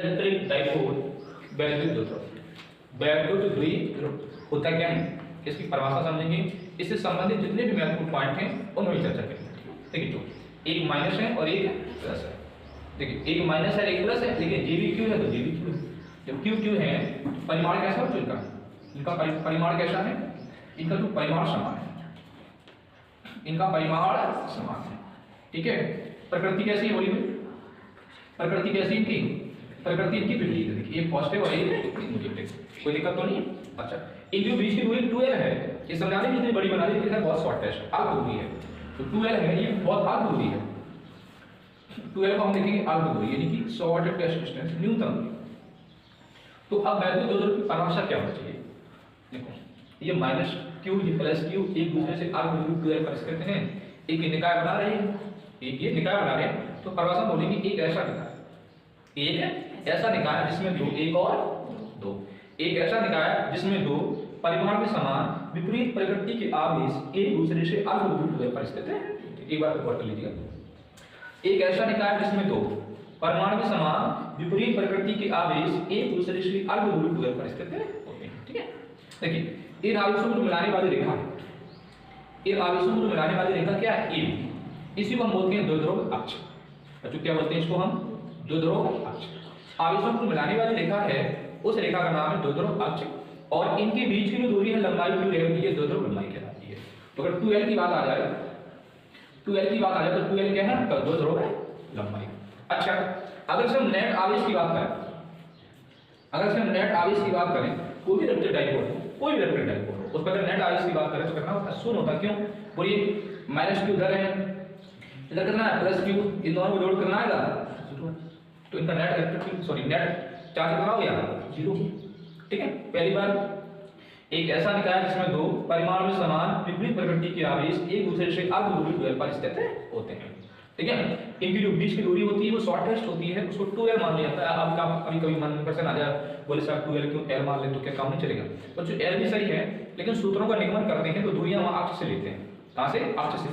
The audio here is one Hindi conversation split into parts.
इलेक्ट्रिक डाइपोल वैद्युत द्विध्रुव। वैद्युत द्विध्रुव होता क्या है, इसकी परिभाषा समझेंगे। इससे संबंधित जितने भी महत्वपूर्ण पॉइंट हैं उनमें चर्चा करेंगे। देखिए जो एक माइनस है और एक प्लस है। देखिए एक माइनस है एक प्लस है, लेकिन जे भी क्यू है तो जे भी क्यू है। जब क्यू क्यू है तो परिमाण कैसा हो इनका, इनका परिमाण कैसा है, इनका जो परिमाण समान है, इनका परिमाण समान है। ठीक है। प्रकृति कैसी है, बोलिए प्रकृति कैसी इनकी, प्रकृति इनकी विपरीत है। देखिए एक पॉजिटिव और एक नेगेटिव, कोई दिक्कत तो नहीं है। अच्छा इनके बीच की दूरी 2l है, ये समझाने में इतनी बड़ी बना दी है, बहुत शॉर्टेस्ट अल्प दूरी है। तो 2l है, ये बहुत अल्प दूरी है। 2l को हम लिखेंगे अल्प दूरी, यानी कि शॉर्टेस्ट डिस्टेंस, न्यूनतम दूरी। तो अब वैद्युत द्विध्रुव की परिभाषा क्या होनी चाहिए, देखो ये माइनस क्यू ये प्लस क्यू एक दूसरे से अल्प दूरी 2l पर स्थित हैं, एक निकाय बना रहे हैं, एक ये निकाय बना रहे हैं। तो परिभाषा बोलेंगे एक ऐसा निकाय, एक ऐसा निकाय जिसमें दो, एक और दो, एक ऐसा निकाय जिसमें दो परिमाण में समान विपरीत प्रकृति के आवेश एक दूसरे से अल्प दूरी पर स्थित है। एक बार रिकॉर्ड कर लीजिएगा। एक ऐसा निकाय जिसमें दो परिमाण में समान विपरीत प्रकृति के आवेश एक दूसरे से अल्प दूरी पर स्थित होते हैं। ठीक है। देखिए इन आवेशों को मिलाने वाली रेखा है, इन आवेशों को मिलाने वाली रेखा क्या है, ए। इसी को हम बोलते हैं द्विध्रुव अक्ष। बच्चों क्या बोलते हैं इसको हम, द्विध्रुव अक्ष। आवेशों को मिलाने वाली रेखा है, उस रेखा का नाम है द्विध्रुव अक्ष। और इनके बीच की जो दूरी है लंबाई क्यू रहती है, द्विध्रुव लंबाई कहलाती है। तो अगर 2l की बात आ जाए, 2l की बात आ जाए तो 2l क्या है, द्विध्रुव है लंबाई। अच्छा अगर से हम नेट आवेश की बात करें, अगर से हम नेट आवेश की बात करें, कोई भी इलेक्ट्रिक डाइपोल हो, कोई भी इलेक्ट्रिक डाइपोल हो, उस पर अगर नेट आवेश की बात करें तो कितना होता है, 0 होता है। क्यों, बोलिए माइनस क्यू इधर है, इधर कितना है प्लस क्यू, इन दोनों को जोड़ करना आएगा, तो इनका net electric sorry net charge कितना हो गया, 0। ठीक है। पहली बार एक ऐसा निकाय जिसमें दो परिमाण में समान विपरीत प्रकृति के आवेश एक दूसरे से अल्प दूरी 2l पर स्थित होते हैं। ठीक है। इनकी जो बीच की दूरी होती है वो शॉर्टेस्ट होती है, उसको 2l मान लिया जाता है। अब कभी कभी मन में क्वेश्चन आ जाए, बोले सर 2l क्यों l मान ले तो क्या काम नहीं चलेगा। तो जो l भी सही है, लेकिन सूत्रों का निगमन करते हैं तो दूरियां वहां अक्ष से लेते हैं। कहां से, अक्ष से।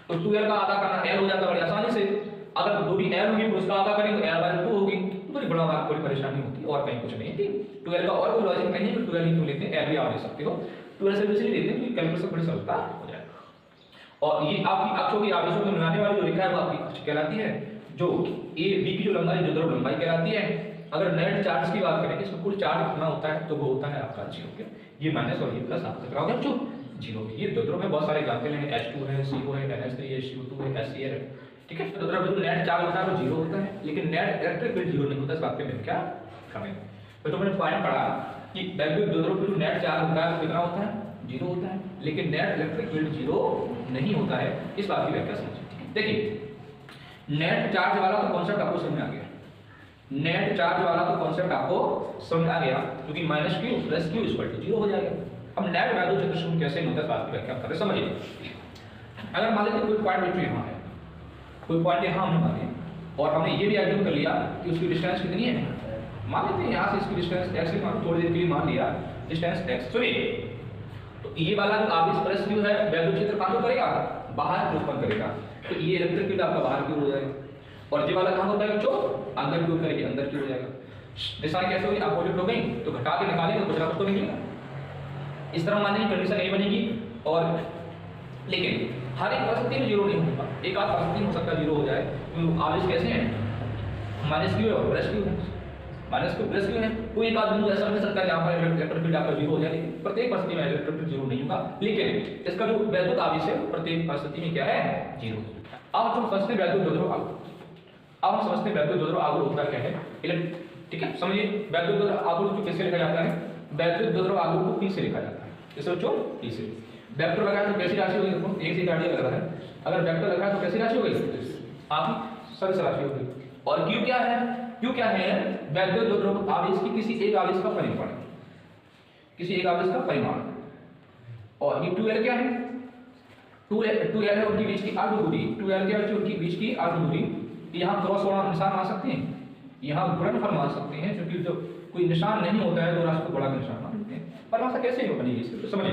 तो 2l का आधा करना l हो जाता है बड़ी आसानी से। अगर दूरी l होगी तो उसका आधा करेंगे तो l/2 होगी, बड़ी बड़ा कोई परेशानी होती है और कहीं कुछ नहीं है। ठीक। 2l का और कोई लॉजिक नहीं है कि 2l ही क्यों लेते हैं, l भी आप ले सकते हो। 2l से इसलिए लेते हैं कि कैलकुलेशन बड़ी सरलता हो जाएगा। और ये आपकी अक्षों की आवेशों को मिलाने वाली जो रेखा है वो आपकी अक्ष कहलाती है, जो a b की जो लंबाई द्विध्रुव लंबाई कहलाती है। अगर नेट चार्ज की बात करें, इसमें कुल चार्ज कितना होता है, तो वो होता है आपका 0। ये माइनस और ये प्लस आपका कितना होगा, जो 0। ये द्विध्रुव में बहुत सारे एग्जांपल हैं, H2 है, CO है, NH3 है, CO2 है, HCl है। ठीक है। तो द्विध्रुव नेट चार्ज होता है वो 0 होता है, लेकिन नेट इलेक्ट्रिक फील्ड 0 नहीं होता। इस बात पे मैं क्या कमेंट, तो मैंने पॉइंट पढ़ा कि वैद्युत द्विध्रुव में नेट चार्ज होता है तो कितना होता है, 0 होता है, लेकिन नेट इलेक्ट्रिक फील्ड 0 नहीं होता है। इस बात की व्याख्या समझिए। देखिए नेट चार्ज वाला तो कॉन्सेप्ट आपको समझ आ गया, नेट चार्ज वाला तो कॉन्सेप्ट आपको समझ आ गया, क्योंकि minus q plus q equal to 0 हो जाएगा। अब नेट वैद्युत क्षेत्र कैसे होता है इस बात की व्याख्या करें, समझिए। अगर मान लीजिए कोई पॉइंट बिंदु यहाँ है, कोई पॉइंट यहाँ हमने मान लिया, और हमने ये भी एज्यूम कर लिया कि उसकी डिस्टेंस कितनी है, मान लेते हैं यहाँ से इसकी डिस्टेंस x है, थोड़ी देर के लिए मान लिया डिस्टेंस x। सुनिए तो ये वाला जो आवेश प्लस क्यू है वैद्युत क्षेत्र कहाँ को करेगा, बाहर की उत्पन्न करेगा। तो ये इलेक्ट्रिक फील्ड आपका बाहर की ओर हो जाएगा, और ये वाला कहाँ होता है बच्चों, अंदर की ओर करेगी, अंदर की ओर जाएगा। दिशा कैसे होगी, अपोजिट हो गई तो घटा के निकालेंगे कुछ ना कुछ तो निकलेगा। इस तरह मानने की कंडीशन नहीं बनेगी। और लेकिन हर एक परिस्थिति में 0 नहीं होगा, एक आध परिस्थिति हो सकता है 0 हो जाए। क्योंकि आवेश कैसे हैं, माइनस क्यू है और प्लस क्यू है, माइनस क्यू प्लस क्यू है। कोई एक आध बिंदु ऐसा मिल सकता है जहाँ पर इलेक्ट्रिक फील्ड आपका 0 हो जाए, प्रत्येक परिस्थिति में इलेक्ट्रिक फील्ड 0 नहीं होगा। लेकिन इसका जो वैद्युत आवेश है प्रत्येक परिस्थिति में क्या है, 0। अब हम समझते हैं वैद्युत द्विध्रुव आघूर्ण। अब हम समझते हैं वैद्युत द्विध्रुव आघूर्ण होता क्या है। ठीक है, समझिए वैद्युत द्विध्रुव आघूर्ण को कैसे लिखा जाता है, वैद्युत द्विध्रुव आघूर्ण को P से लिखा जाता है। जैसे बच्चों P से वेक्टर लगा तो कैसी राशि होगी, देखो एक से गाड़ी लग रहा है, अगर वेक्टर लगा तो कैसी राशि होगी, आपकी सदिश राशि होगी। और Q क्या है, Q क्या है, वैद्युत द्विध्रुव आवेश की किसी एक आवेश का परिमाण, किसी एक आवेश का परिमाण। और ये 2l क्या है, 2l है उनके बीच की अर्ध दूरी, 2l क्या है उनकी बीच की अर्ध दूरी। यहाँ क्रॉस वाला निशान मान सकते हैं, यहाँ गुणनफल मान सकते हैं, क्योंकि जो कोई निशान नहीं होता है तो राशि को बड़ा निशान मान लेते हैं। परिभाषा कैसे बनेगी इसकी तो समझिए।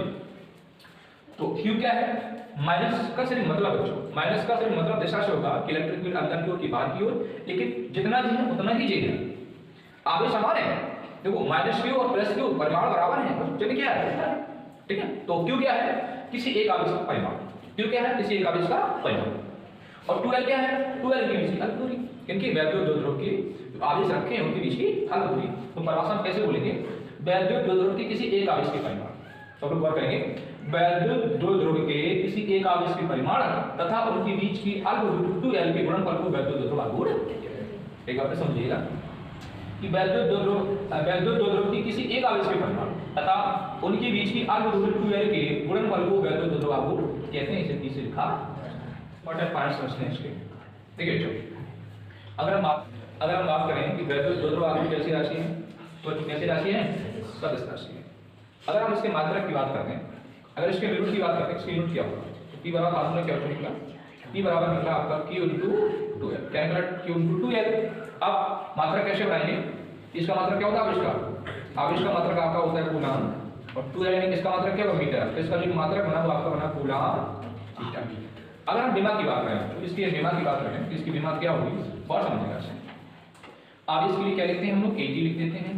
तो Q क्या है, माइनस का सिर्फ मतलब बच्चों, माइनस का सिर्फ मतलब दिशा से होगा कि इलेक्ट्रिक फील्ड अंदर की ओर की बाहर की ओर, लेकिन जितना जी है उतना ही J है। आवेश समान है, देखो माइनस क्यू और प्लस क्यू परिमाण बराबर है, तो चिन्ह क्या है, ठीक है। तो क्यू क्या है, किसी एक आवेश का परिमाण, क्यू क्या है, किसी एक आवेश का परिमाण, और 2l क्या है, 2l के बीच की अलग दूरी, क्योंकि वैद्युत दो ध्रुव के आवेश रखे हैं उनके बीच की अलग दूरी। तो परिभाषा कैसे बोलेंगे, वैद्युत दो ध्रुव के किसी एक आवेश के परिमाण, तो हम बात करेंगे वैद्युत दो ध्रुव के किसी एक आवेश के परिमाण तथा उनके बीच की अलग दूरी 2l के गुणनफल को वैद्युत दो ध्रुव आघूर्ण। एक बात समझिएगा कि वैद्युत दो ध्रुव की किसी एक आवेश के परिमाण तथा उनके बीच की अलग दूरी 2l के गुणनफल को वैद्युत दो ध्रुव आघूर्ण कहते हैं। इसे तीसरे लिखा इंपॉर्टेंट पॉइंट्स समझते हैं इसके, ठीक है। चलो अगर हम बात करें कि वैद्युत दो ध्रुव आघूर्ण कैसी राशि है, तो कैसी राशि है, सदिश राशि है। अगर हम इसके मात्रक की बात करते हैं, अगर इसके यूनिट की बात करते हैं, इसकी यूनिट क्या होगा, तो p बराबर आपने क्या निकला, p बराबर निकला आपका q * 2l, क्या निकला, q * 2l। अब मात्रक कैसे बनाएंगे, इसका मात्रक क्या होता है, आवेश का, आवेश का मात्रक आपका होता है कूलाम, और 2l यानी इसका मात्रक क्या होगा, मीटर, तो इसका जो मात्रक बना वो आपका बना कूलाम मीटर। अगर हम विमा की बात करें, तो इसकी विमा की बात करें, तो इसकी विमा क्या होगी, और समझेगा इसे। अब इसके लिए क्या लिखते हैं हम लोग, AT लिख देते हैं,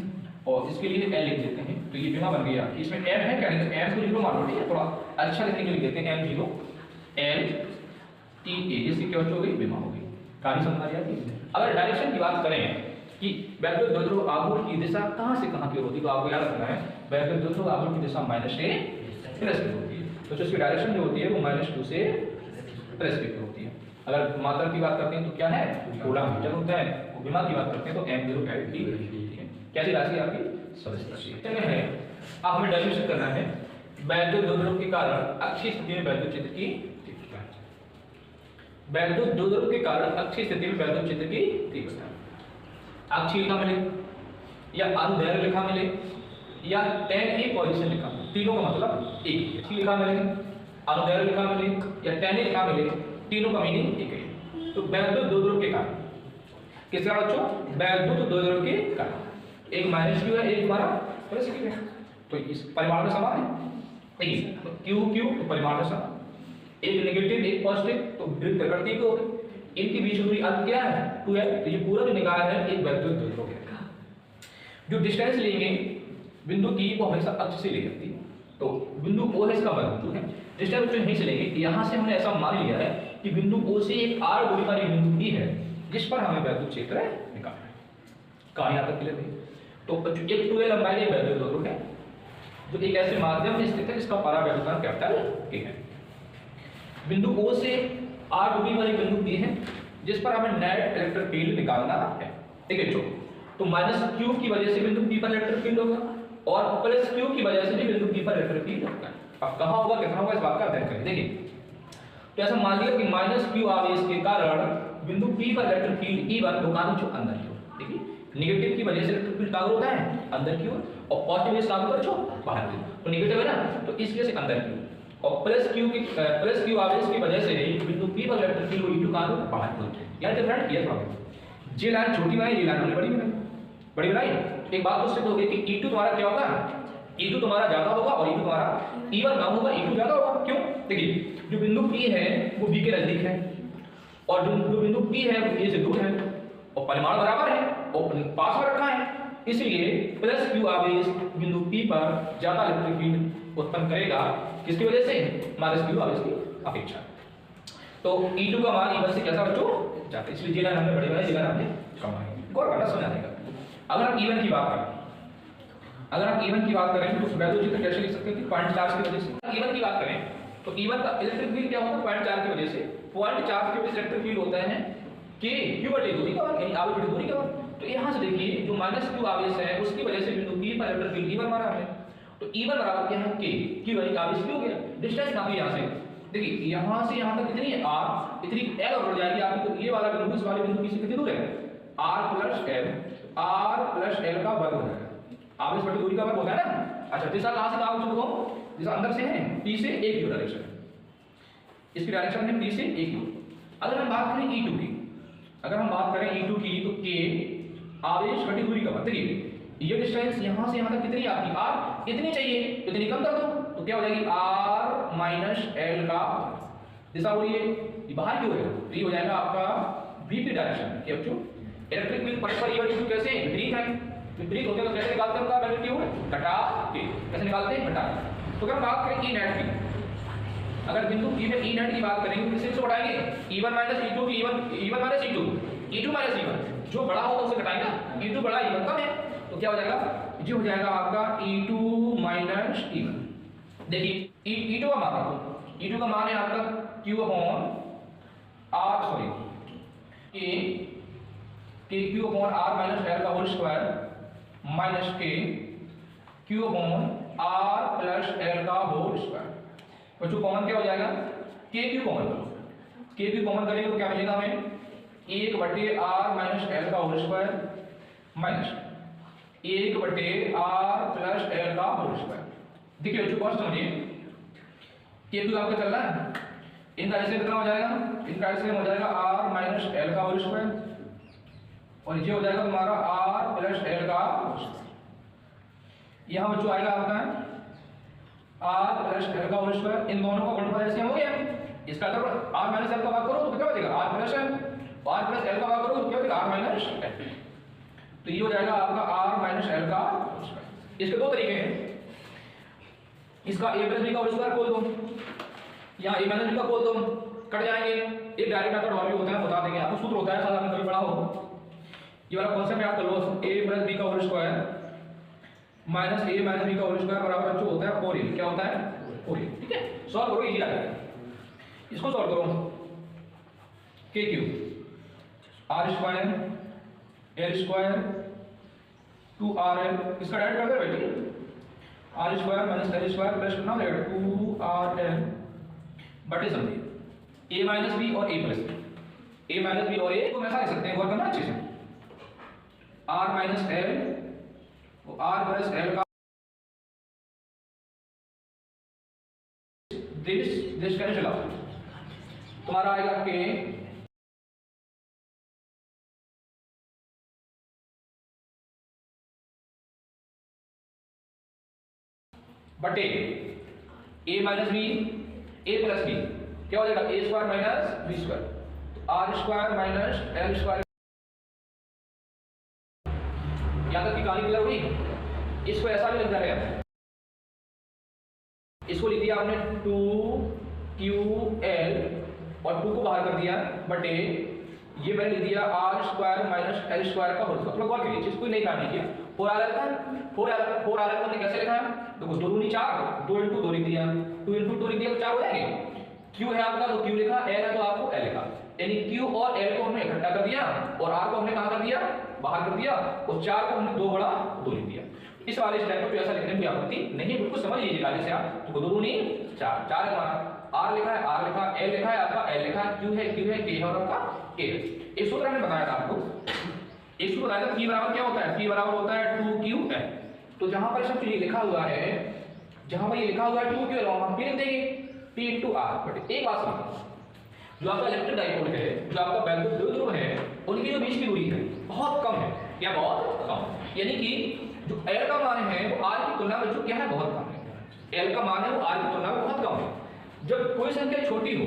और इसके लिए L लिख देते हैं, तो ये विमा बन गया। इसमें M है क्या, M को 0 मान लो, ठीक है, थोड़ा अच्छा लिखने के लिए लिख देते हैं M0 L T A, इसकी क्या हो गई, विमा हो गई। कहानी समझ आ रही है। अगर डायरेक्शन की बात करें कि वैद्युत दो ध्रुव आघूर्ण की दिशा कहां से कहां की होती है, तो आपको याद रखना है वैद्युत दो ध्रुव आघूर्ण की दिशा -से प्लस की होती है, तो इसकी डायरेक्शन जो होती है वो -2 से प्लस की होती है। अगर मात्रक की बात करते हैं तो क्या है, कूलम मीटर होता है, और विमा की बात करते हैं तो M0 L T होती है। कैसी राशि आपकी, सदिश राशि है। अब हमें डेफिनेशन करना है वैद्युत दो ध्रुव के कारण अक्षीय स्थिति में वैद्युत क्षेत्र की तीव्रता, वैद्युत दो ध्रुव के कारण अक्षीय स्थिति में वैद्युत क्षेत्र की तीव्रता, अक्षीय लिखा मिले या अनुदैर्घ्य लिखा मिले या tan A पोजीशन लिखा मिले, तीनों का मतलब एक ही, अक्षीय लिखा मिले, अनुदैर्घ्य लिखा मिले या tan A लिखा मिले, तीनों का मीनिंग एक है। तो वैद्युत दो ध्रुव के कारण, किसका बच्चों, वैद्युत दो ध्रुव के कारण, एक -q है, एक हमारा प्लस q है, तो इस परिमाण में समान है, देखिए तो q तो परिमाण में समान, एक नेगेटिव एक पॉजिटिव, तो विरुद्ध प्रकृति को इनके बीच में अंतर क्या है, 2l, तो ये पूरा जो निकाय है एक वैद्युत दो ध्रुव है। जो डिस्टेंस लेंगे बिंदु P को हमेशा अक्ष से ले जाती है, तो बिंदु O है इसका बिंदु है, डिस्टेंस जो यहीं से लेंगे, यहाँ से हमने ऐसा मान लिया है कि बिंदु O से एक r दूरी पर एक बिंदु P है जिस पर हमें वैद्युत क्षेत्र निकालना है। कहां यहां तक क्लियर है। तो जो एक 2l लंबाई एक वैद्युत दो ध्रुव है जो एक ऐसे माध्यम में स्थित है जिसका परावैद्युतांक कैपिटल K है। बिंदु O से r दूरी पर एक बिंदु P है जिस पर हमें नेट इलेक्ट्रिक फील्ड निकालना है, ठीक है। तो -q की वजह से बिंदु P पर इलेक्ट्रिक फील्ड होगा और +q की वजह से भी बिंदु P पर इलेक्ट्रिक फील्ड होगा। अब कहां होगा कितना होगा इस बात का अध्ययन करें। देखिए तो ऐसा मान लिया कि -q आवेश के कारण बिंदु P पर इलेक्ट्रिक फील्ड E1 होगा जो अंदर की ओर, देखिए नेगेटिव की वजह से इलेक्ट्रिक फील्ड कहां होता है, अंदर की ओर, और पॉजिटिव इस कहां पर जो बाहर की ओर, तो नेगेटिव है ना, तो इस वजह से अंदर की ओर, और +q आवेश की वजह से बिंदु P पर इलेक्ट्रिक फील्ड E2 कहां होगा, बाहर की ओर। यार डिफरेंट किया थोड़ा, जे लाइन छोटी बनाई, ये लाइन हमने बड़ी बनाई। एक बात तो सिद्ध हो गई कि E2 तुम्हारा क्या होगा, E2 तुम्हारा ज्यादा होगा और E2 तुम्हारा E1 कम होगा, E2 ज्यादा होगा। क्यों, देखिए जो बिंदु P है वो B के नजदीक है और जो बिंदु P है वो A से दूर है और परिमाण बराबर है और पास में रखा है, इसलिए +q आवेश बिंदु P पर ज्यादा इलेक्ट्रिक फील्ड उत्पन्न करेगा। किसकी वजह से, -q आवेश की अपेक्षा। तो E2 का मान E1 से कैसा बच्चों जाता है, इसलिए जे लाइन हमने बड़ी बनाई, जे लाइन हमने कम बनाई। गौर करना समझ आएगा। अगर हम E1 की बात करें, अगर हम E1 की बात करें तो वैद्युत क्षेत्र कैसे लिख सकते हैं कि 0.4 की वजह से। E1 की बात करें तो E1 का इलेक्ट्रिक फील्ड क्या होता है, 0.4 की वजह से। 0.4 के वजह इलेक्ट्रिक फील्ड होता है कि q/a दूरी का वर्ग, यानी आवेश बटे दूरी का वर्ग। तो यहां से देखिए जो -q आवेश है उसकी वजह से बिंदु P पर इलेक्ट्रिक फील्ड E1 माना हमने, तो E1 बराबर क्या है k, q यानी आवेश q हो गया। डिस्टेंस नापी यहां से, देखिए यहां से यहां तक कितनी है r, इतनी l और बढ़ जाएगी आपकी, तो ये वाला बिंदु इस वाले बिंदु की कितनी दूर है, r + l का वर्ग हो जाएगा। आवेश बटे दूरी का वर्ग होता है ना। अच्छा दिशा कहां से कहां देखो, दिशा अंदर से है, P से a की ओर डायरेक्शन है, इसकी डायरेक्शन है P से a की ओर। अगर हम बात करें E2 की, अगर हम बात करें E2 की तो k आवेश बटे दूरी का वर्ग। देखिए ये डिस्टेंस यहां से यहां तक कितनी आपकी r, इतनी चाहिए, इतनी कम कर दो तो क्या हो जाएगी r - l का दिशा हो रही है, ये बाहर की ओर है, तो ये हो जाएगा आपका विपरीत डायरेक्शन। क्या बच्चों, इलेक्ट्रिक फील्ड परस्पर E1 E2 कैसे विपरीत है, विपरीत होते हैं तो कैसे निकालते हैं उनका मैग्नीट्यूड, घटा के। कैसे निकालते हैं, घटा के। तो अगर हम बात करें ई नेट की, अगर बिंदु P में ई नेट की बात करेंगे किससे से बढ़ाएंगे, E1 माइनस E2 की, E1 minus E2, E2 minus E1, जो बड़ा होगा उसे घटाएंगे ना, E2 बड़ा E1 कम है, तो क्या हो जाएगा, ये हो जाएगा आपका E2 माइनस E1। देखिए E2 का मान रखो, E2 का मान है आपका Q upon R, sorry K Q upon R minus L का whole square minus K Q upon R plus L का होल स्क्वायर। बच्चों कॉमन क्या हो जाएगा, K Q कॉमन करो, K Q कॉमन करेंगे तो क्या मिलेगा हमें, 1/R माइनस L का whole square minus 1/R plus L का होल स्क्वायर। देखिए बच्चों कौन समझिए, K Q आपका चल रहा है, इनका ऐसे कितना हो जाएगा, इनका ऐसे हो जाएगा R माइनस L का होल स्क्वायर और ये हो जाएगा तुम्हारा R प्लस L का होल स्क्वायर। यहाँ बच्चों आएगा आपका R प्लस L का होल स्क्वायर, इन दोनों का गुणनफल ऐसे हो गया, इसका अगर R माइनस L का भाग करो तो कितना बचेगा, R plus L, R plus L का भाग करो तो क्या बचेगा, R माइनस L। तो ये हो जाएगा आपका R माइनस L का होल स्क्वायर। इसके दो तरीके हैं, इसका A प्लस B का होल स्क्वायर खोल दो, यहाँ A माइनस B का खोल दो, कट जाएंगे। एक डायरेक्ट मेथड और भी होता है, बता देंगे आपको, सूत्र होता है, साधारण कभी पढ़ा हो, ये वाला कॉन्सेप्ट याद कर लो, A प्लस B का whole square minus A minus B का होल स्क्वायर बराबर जो होता है 4A। क्या होता है, 4A। ठीक है, सॉल्व करो, इजी आ जाएगा। इसको सॉल्व करो, K Q R square L square 2RL, इसका डायरेक्ट कर दे बेटी, R square minus L square plus कितना हो जाएगा 2RL बटे समझिए A माइनस B और A plus B, A minus B और A को ऐसा लिख सकते हैं, गौर करना अच्छे से, R माइनस L और R प्लस L का दिस कैंसिल आउट, तुम्हारा आएगा K बटे A minus B A plus B, क्या हो जाएगा A square minus B square, तो R square minus L square. यहाँ तक की कहानी क्लियर हुई। इसको ऐसा भी लिख जा रहे हैं, इसको लिख दिया आपने 2QL और 2 को बाहर कर दिया बटे ये मैंने लिख दिया R square minus L square का होल स्क्वायर। गौर करिए, इसको नहीं काटनी है, 4RL था, 4RL को कैसे लिखा है, देखो 2 दूनी 4, 2 × 2 लिख दिया, 2 × 2 लिख दिया तो 4 हो जाएंगे। Q है आपका तो Q लिखा, L है तो आपको L लिखा, यानी Q और L को हमने इकट्ठा कर दिया और R को हमने कहां कर दिया, बाहर कर दिया, और 4 को हमने 2 बड़ा 2 लिख दिया। इस वाले स्टेप को ऐसा लिखने में कोई आपत्ति नहीं, बिल्कुल समझ लीजिए काले से आप, तो 2 दूनी 4, 4 है हमारा, R लिखा है, R लिखा, L लिखा है आपका, L लिखा, Q है, K है और आपका K है। एक सूत्र हमने बताया था आपको, एक सूत्र बताया था, P बराबर क्या होता है, P बराबर होता है 2QL। तो जहां पर सब चीज लिखा हुआ है, जहां पर ये लिखा हुआ है 2QL, हम P लिख देंगे P × R। बट एक बात समझो, जो आपका इलेक्ट्रिक डाइपोल है, जो आपका वैद्युत द्विध्रुव है, उनकी जो बीच की दूरी है बहुत कम है, क्या बहुत कम, यानी कि जो L का मान है वो R की तुलना में जो क्या है बहुत कम है, L का मान है वो R की तुलना में बहुत कम है। जब कोई संख्या छोटी हो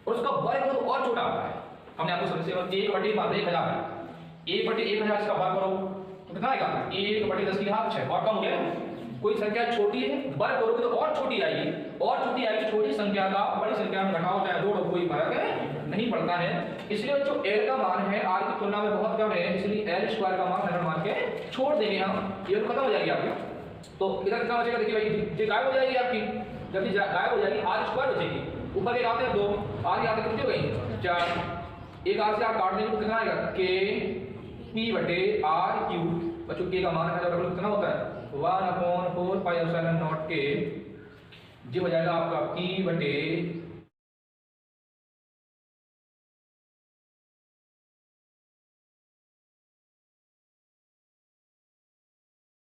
और उसका वर्ग हो तो और छोटा होता है, हमने आपको समझ से 1/1000 है, 1/1000 इसका वर्ग करो तो कितना आएगा, 1/10 की घात 6, और कम हो गया। कोई संख्या छोटी है, वर्ग करोगे तो और छोटी आएगी, और छोटी आएगी, छोटी संख्या का बड़ी संख्या में घटाओ चाहे जोड़ो, कोई फर्क नहीं पड़ता है। इसलिए जो L का मान है R की तुलना में बहुत कम है, इसलिए L स्क्वायर का मान हमें मान के छोड़ देंगे हम, ये खत्म हो जाएगी आपकी। तो इधर कितना बचेगा, देखिए भाई ये गायब हो जाएगी आपकी, जब ये गायब हो जाएगी R स्क्वायर बचेगी, ऊपर एक आते हैं 2, R आते कितनी हो गई 4, एक R से आप काट देंगे तो कितना आएगा K P/R3। बच्चों K का मान है कितना होता है 1/4πε0 K, जो हो जाएगा आपका P/R